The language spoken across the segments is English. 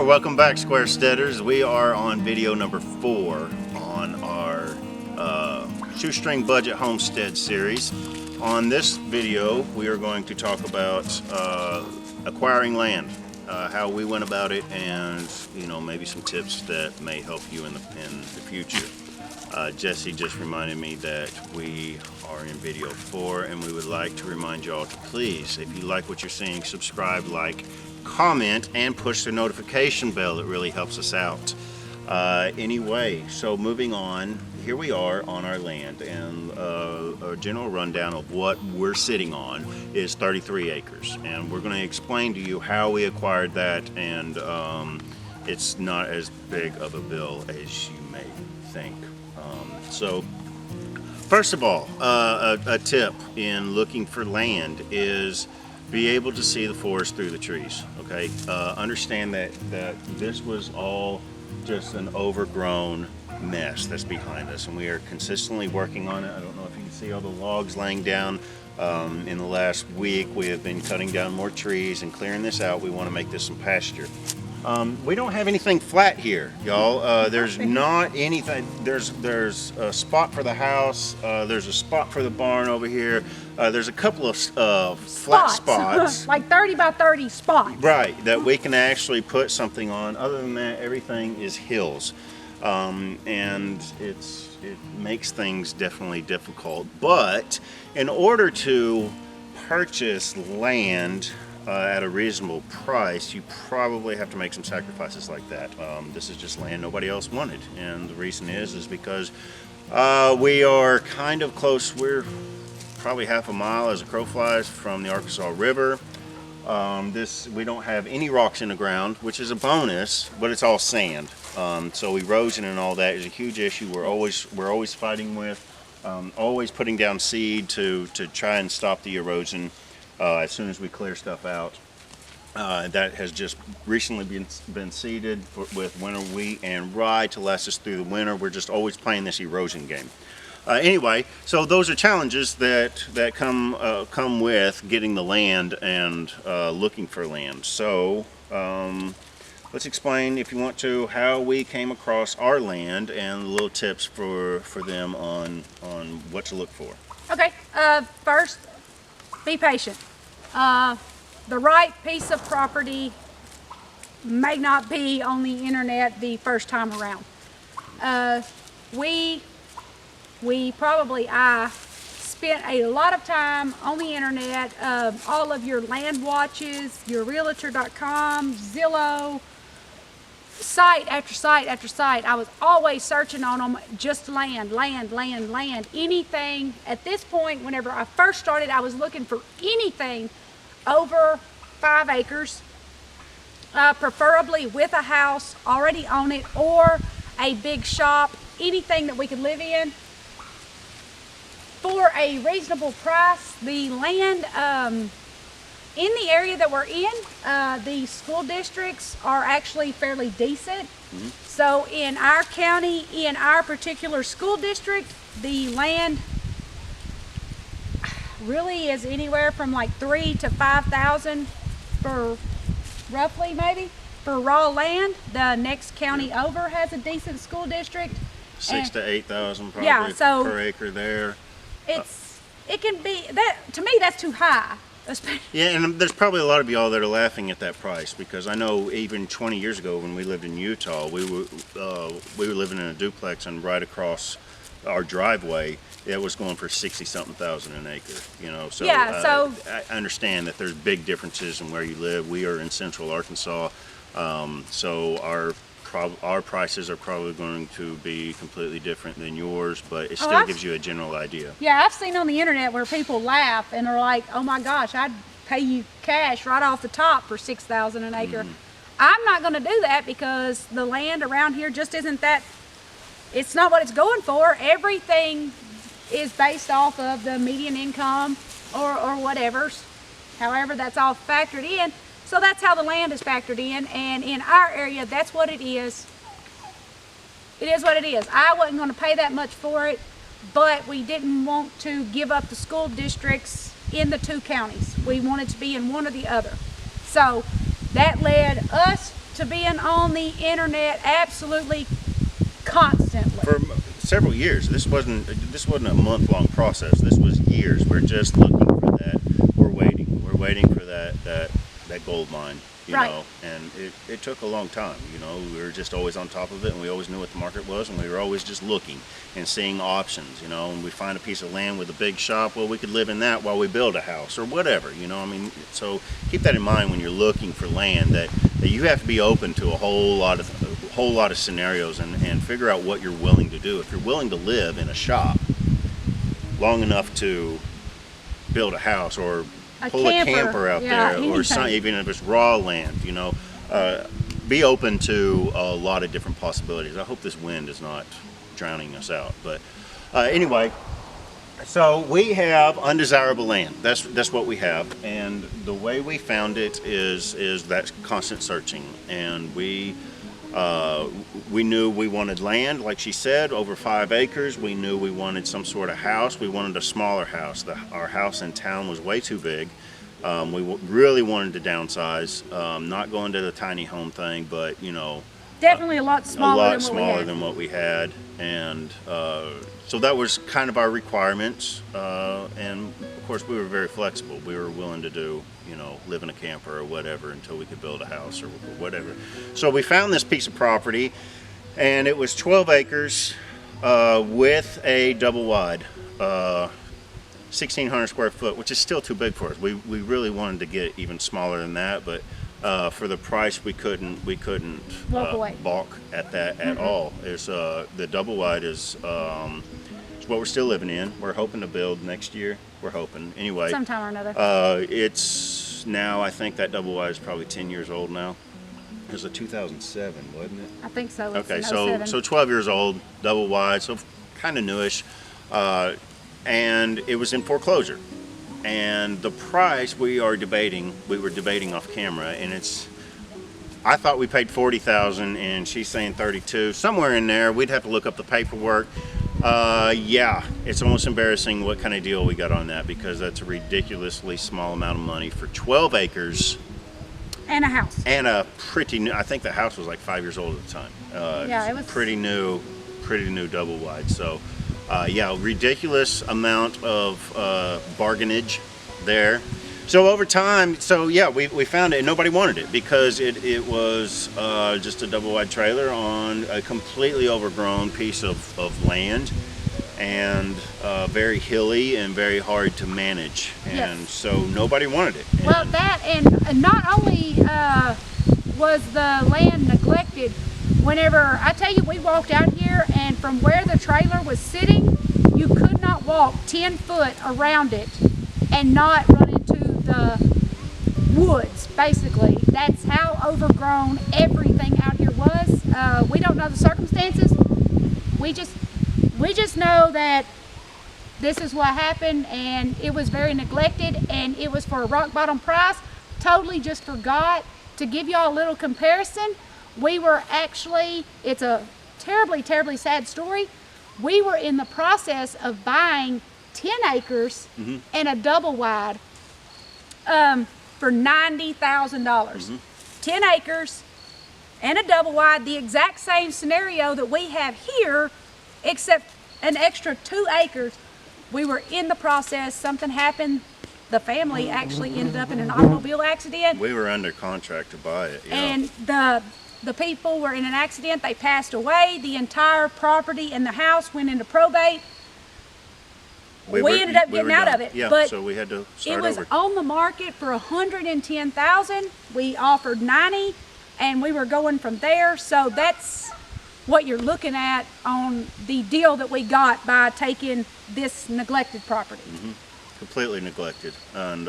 welcome back, Square Steaders. We are on video number 4 on our shoestring budget homestead series. On this video, we are going to talk about acquiring land, how we went about it, and maybe some tips that may help you in the future. Jesse just reminded me that we are in video 4, and we would like to remind y'all to please, if you like what you're seeing, subscribe, like, comment, and push the notification bell. It really helps us out. Anyway, so moving on, here we are on our land, and a general rundown of what we're sitting on is 33 acres, and we're going to explain to you how we acquired that, and it's not as big of a bill as you may think. So first of all, a tip in looking for land is be able to see the forest through the trees. Okay, understand that this was all just an overgrown mess that's behind us, and we are consistently working on it. I don't know if you can see all the logs laying down. In the last week, we have been cutting down more trees and clearing this out. We want to make this some pasture. We don't have anything flat here, y'all. There's not anything. There's a spot for the house. There's a spot for the barn over here. There's a couple of flat spots. Like 30 by 30 spots. Right, that we can actually put something on. Other than that, everything is hills. And it makes things definitely difficult. But in order to purchase land at a reasonable price, you probably have to make some sacrifices like that. This is just land nobody else wanted, and the reason is because we are kind of close. We're probably half a mile as a crow flies from the Arkansas River. We don't have any rocks in the ground, which is a bonus, but it's all sand. So erosion and all that is a huge issue. We're always fighting with, always putting down seed to try and stop the erosion. As soon as we clear stuff out, that has just recently been seeded with winter wheat and rye to last us through the winter. We're just always playing this erosion game. Anyway, so those are challenges that come with getting the land and looking for land. So let's explain, if you want to, how we came across our land and little tips for them on what to look for. Okay, first, be patient. The right piece of property may not be on the internet the first time around. I spent a lot of time on the internet, all of your land watches, your realtor.com, Zillow, site after site after site. I was always searching on them, just land, anything. At this point, whenever I first started, I was looking for anything over 5 acres, preferably with a house already on it or a big shop, anything that we could live in for a reasonable price. The land in the area that we're in, the school districts are actually fairly decent. Mm-hmm. So in our county, in our particular school district, the land really is anywhere from like $3,000 to $5,000 for roughly, maybe, for raw land. The next county over has a decent school district. 6,000 to 8,000 probably, yeah, so per acre there. It can be that, to me, that's too high. Yeah, and there's probably a lot of y'all that are laughing at that price, because I know even 20 years ago when we lived in Utah, we were living in a duplex, and right across our driveway, it was going for 60-something thousand an acre. So yeah, so I understand that there's big differences in where you live. We are in central Arkansas, so our prices are probably going to be completely different than yours, but it still gives you a general idea. Yeah, I've seen on the internet where people laugh and are like, oh my gosh, I'd pay you cash right off the top for $6,000 an acre. Mm-hmm. I'm not going to do that, because the land around here just isn't that, it's not what it's going for. Everything is based off of the median income or whatever. However, that's all factored in. So that's how the land is factored in, and in our area, that's what it is. It is what it is. I wasn't going to pay that much for it, but we didn't want to give up the school districts in the 2 counties. We wanted to be in one or the other. So that led us to being on the internet absolutely constantly. For several years. This wasn't a month-long process. This was years. We're just looking for that. We're waiting for that gold mine, you know, and it took a long time. You know, we were just always on top of it, and we always knew what the market was, and we were always just looking and seeing options, you know. And we find a piece of land with a big shop, well, we could live in that while we build a house or whatever, you know. I mean, so keep that in mind when you're looking for land, that you have to be open to a whole lot of scenarios and figure out what you're willing to do. If you're willing to live in a shop long enough to build a house or pull a camper out there, or even if it's raw land, you know, be open to a lot of different possibilities. I hope this wind is not drowning us out, but anyway, so we have undesirable land. That's what we have, and the way we found it is that constant searching. And we knew we wanted land, like she said, over 5 acres. We knew we wanted some sort of house. We wanted a smaller house. Our house in town was way too big. We really wanted to downsize, not going to the tiny home thing, but, you know, definitely a lot smaller than what we had. And so that was kind of our requirements. And of course, we were very flexible. We were willing to do, you know, live in a camper or whatever until we could build a house or whatever. So we found this piece of property, and it was 12 acres with a double wide, 1,600 square foot, which is still too big for us. We really wanted to get even smaller than that, but for the price, we couldn't balk at that at all. It's the double wide is what we're still living in. We're hoping to build next year. We're hoping anyway. Sometime or another. It's now, I think that double wide is probably 10 years old now. It was a 2007, wasn't it? I think so. Okay, so 12 years old, double wide, so kind of newish, and it was in foreclosure. And the price we were debating off camera, and I thought we paid $40,000, and she's saying 32, somewhere in there. We'd have to look up the paperwork. Yeah, it's almost embarrassing what kind of deal we got on that, because that's a ridiculously small amount of money for 12 acres. And a house. And a pretty new, I think the house was like 5 years old at the time. Yeah, it was pretty new double wide. So, yeah, ridiculous amount of bargainage there. So over time, so yeah, we found it, and nobody wanted it because it was just a double wide trailer on a completely overgrown piece of land, and very hilly and very hard to manage, and yes. So nobody wanted it. Well, that, and not only was the land neglected, whenever, I tell you, we walked out here, and from where the trailer was sitting, you could not walk 10 foot around it and not run into the woods, basically. That's how overgrown everything out here was. We don't know the circumstances. We just know that this is what happened, and it was very neglected, and it was for a rock bottom price. Totally just forgot to give y'all a little comparison. We were actually, it's a terribly, terribly sad story. We were in the process of buying 10 acres and a double wide for $90,000. 10 acres and a double wide, the exact same scenario that we have here, except an extra 2 acres. We were in the process, something happened. The family actually ended up in an automobile accident. We were under contract to buy it. And the people were in an accident, they passed away. The entire property and the house went into probate. We ended up getting out of it. Yeah, but so we had to start over. It was on the market for $110,000. We offered $90,000, and we were going from there. So that's what you're looking at on the deal that we got by taking this neglected property. Completely neglected. And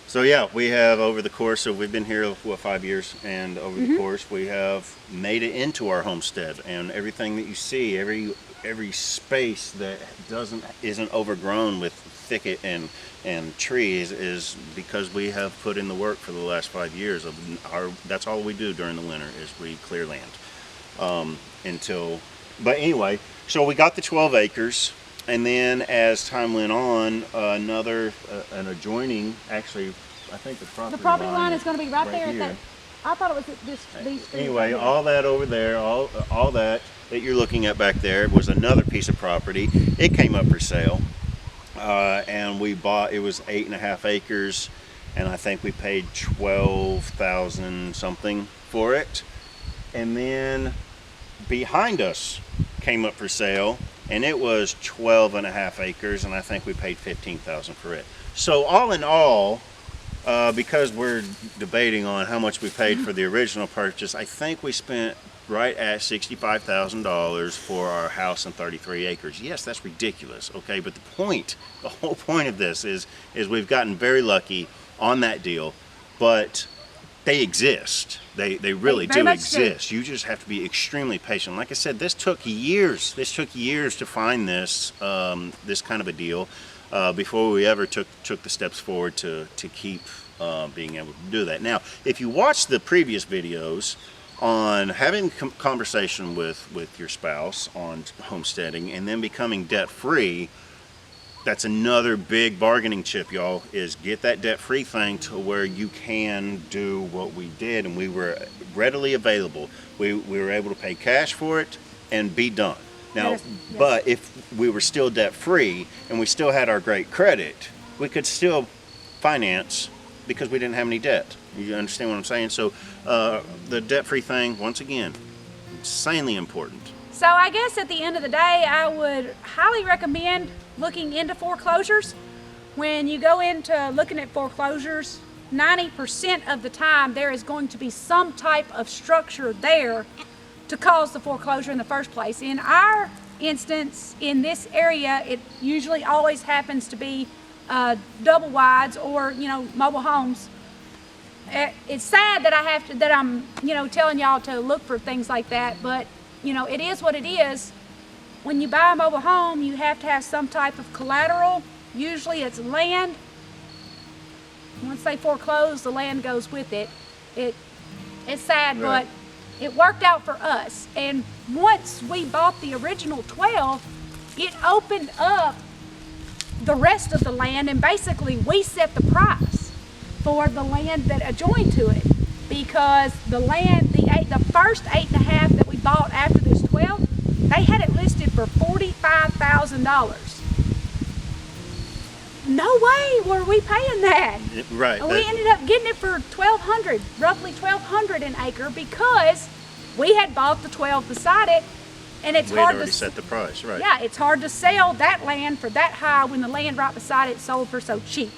so yeah, we have, over the course of, we've been here, what, 5 years, and over the course we have made it into our homestead, and everything that you see, every space that isn't overgrown with thicket and trees is because we have put in the work for the last 5 years. That's all we do during the winter, is we clear land but anyway, so we got the 12 acres, and then as time went on, an adjoining, actually, I think the property line is going to be right there. Here. I thought it was these two. Anyway, all that over there, all that you're looking at back there was another piece of property. It came up for sale, and we bought. It was 8.5 acres, and I think we paid $12,000 something for it. And then behind us came up for sale, and it was 12.5 acres, and I think we paid $15,000 for it. So all in all, because we're debating on how much we paid for the original purchase, I think we spent right at $65,000 for our house and 33 acres. Yes, that's ridiculous, okay? But the whole point of this is we've gotten very lucky on that deal, but they exist. They really do exist. You just have to be extremely patient. Like I said, this took years. This took years to find this this kind of a deal before we ever took the steps forward to keep being able to do that. Now, if you watch the previous videos on having conversation with your spouse on homesteading and then becoming debt-free, that's another big bargaining chip, y'all, is get that debt-free thing to where you can do what we did, and we were readily available. We were able to pay cash for it and be done. Now, yes. But if we were still debt-free and we still had our great credit, we could still finance because we didn't have any debt. You understand what I'm saying? So the debt-free thing, once again, insanely important. So I guess at the end of the day, I would highly recommend looking into foreclosures. When you go into looking at foreclosures, 90% of the time there is going to be some type of structure there to cause the foreclosure in the first place. In our instance, in this area, it usually always happens to be double wides or, you know, mobile homes. It's sad that I'm, you know, telling y'all to look for things like that, but you know, it is what it is. When you buy a mobile home, you have to have some type of collateral. Usually it's land. Once they foreclose, the land goes with it. It's sad, right. But it worked out for us. And once we bought the original 12, it opened up the rest of the land, and basically we set the price for the land that adjoined to it, because the land, the first 8.5 that we bought after this 12, they had it listed for $45,000. No way were we paying that. Right. We ended up getting it for $1,200, roughly $1,200 an acre, because we had bought the 12 beside it, and it's hard to already set the price, right? Yeah, it's hard to sell that land for that high when the land right beside it sold for so cheap.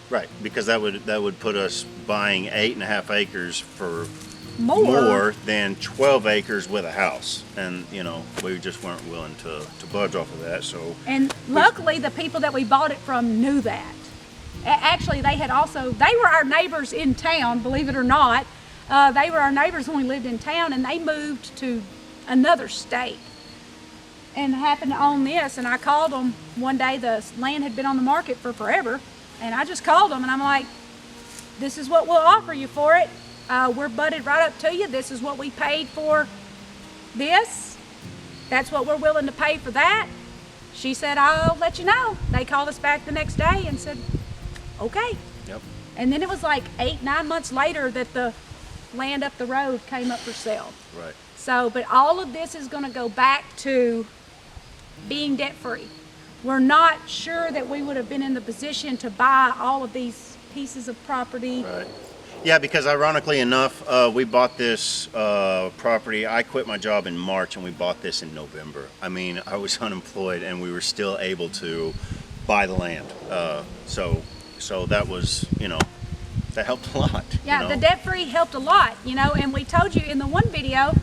Right, because that would put us buying 8.5 acres for more than 12 acres with a house, and you know, we just weren't willing to budge off of that. So, and luckily the people that we bought it from knew that. Actually, they were our neighbors in town, believe it or not. They were our neighbors when we lived in town, and they moved to another state and happened to own this. And I called them one day. The land had been on the market for forever, and I just called them and I'm like, this is what we'll offer you for it. We're butted right up to you. This is what we paid for this. That's what we're willing to pay for that. She said, I'll let you know. They called us back the next day and said, okay. Yep. And then it was like 8-9 months later that the land up the road came up for sale. Right. So, but all of this is going to go back to being debt-free. We're not sure that we would have been in the position to buy all of these pieces of property. Right. Yeah, because ironically enough, we bought this property. I quit my job in March and we bought this in November. I mean, I was unemployed and we were still able to buy the land. So that was, you know, that helped a lot. Yeah, you know? The debt-free helped a lot, you know, and we told you in the one video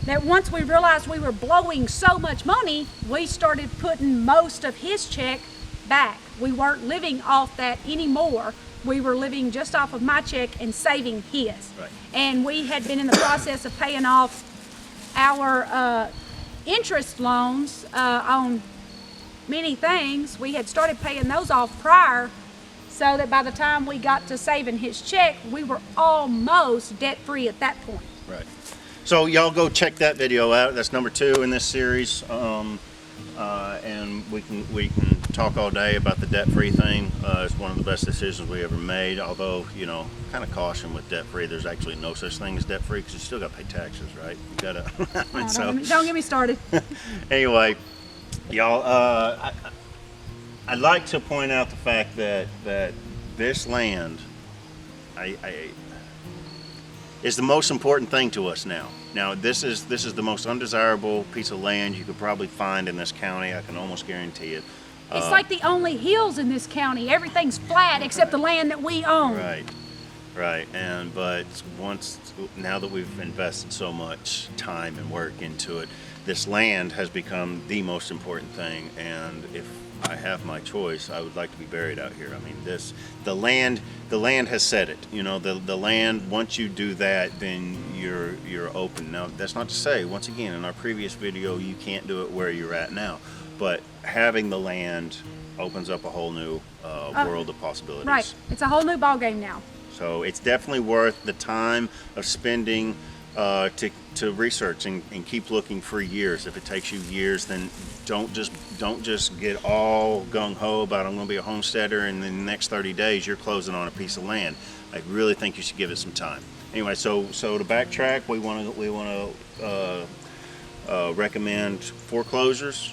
that once we realized we were blowing so much money, we started putting most of his check back. We weren't living off that anymore. We were living just off of my check and saving his. Right. And we had been in the process of paying off our interest loans on many things. We had started paying those off prior, so that by the time we got to saving his check, we were almost debt-free at that point. Right. So y'all go check that video out. That's number 2 in this series. and we can talk all day about the debt-free thing. It's one of the best decisions we ever made. Although, you know, kind of caution with debt-free. There's actually no such thing as debt-free because you still got to pay taxes, right? You gotta. Don't get me started. Anyway, y'all, I'd like to point out the fact that this land, is the most important thing to us now. Now, this is the most undesirable piece of land you could probably find in this county. I can almost guarantee it. It's like the only hills in this county. Everything's flat except the land that we own. Right. But now that we've invested so much time and work into it, this land has become the most important thing. And if I have my choice, I would like to be buried out here. I mean, the land has said it. You know, the land, once you do that, then you're open. Now, that's not to say, once again, in our previous video, you can't do it where you're at now. But having the land opens up a whole new world of possibilities. Right. It's a whole new ball game now. So it's definitely worth the time of spending to research and keep looking for years. If it takes you years, then don't just get all gung-ho about I'm going to be a homesteader and in the next 30 days you're closing on a piece of land. I really think you should give it some time. Anyway, so to backtrack, we want to recommend foreclosures.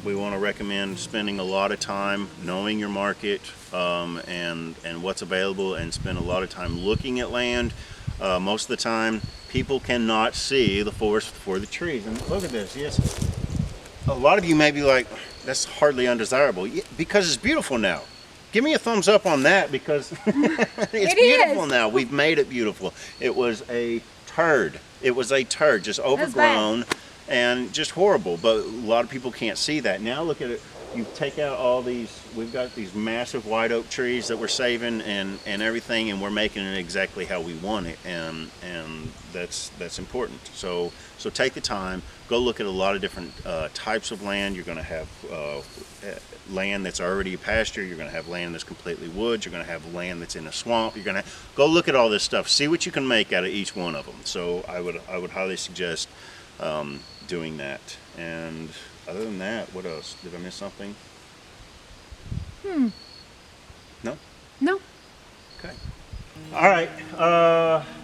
We want to recommend spending a lot of time knowing your market and what's available, and spend a lot of time looking at land. Most of the time, people cannot see the forest for the trees. And look at this. Yes, a lot of you may be like, that's hardly undesirable. Yeah, because it's beautiful now. Give me a thumbs up on that, because it's beautiful now. We've made it beautiful. It was a turd. It was a turd, just overgrown and just horrible. But a lot of people can't see that. Now look at it. You take out all these, we've got these massive white oak trees that we're saving and everything, and we're making it exactly how we want it, and that's important. So take the time, go look at a lot of different types of land. You're going to have land that's already a pasture, you're going to have land that's completely woods, you're going to have land that's in a swamp. You're going to go look at all this stuff, see what you can make out of each one of them. So I would highly suggest doing that. And other than that, what else? Did I miss something? No? No. Okay. All right.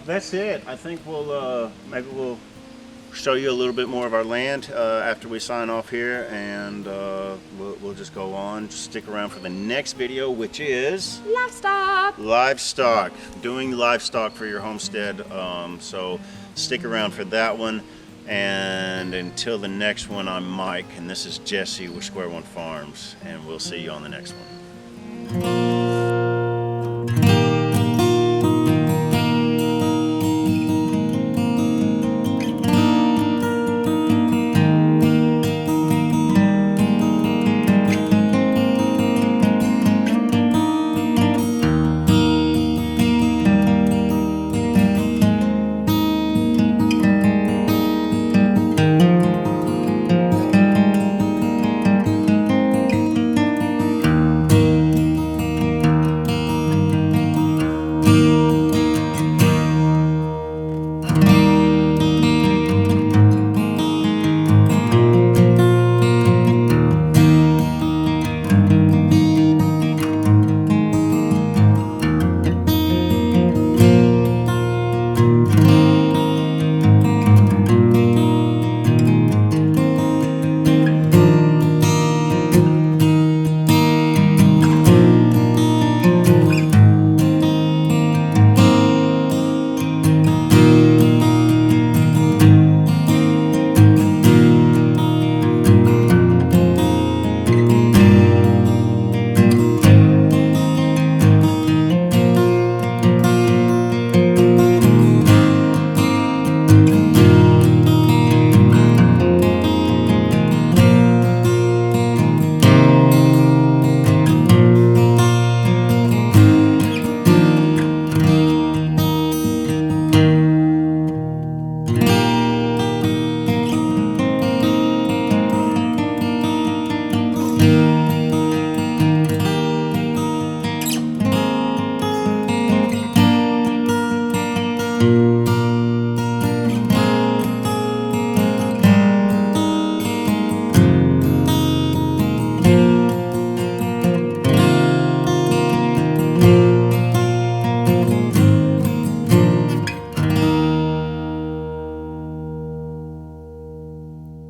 That's it. I think maybe we'll show you a little bit more of our land after we sign off here, and we'll just go on. Just stick around for the next video, which is livestock. Doing livestock for your homestead. So stick around for that one. And until the next one, I'm Mike, and this is Jesse with Square One Farms, and we'll see you on the next one. you.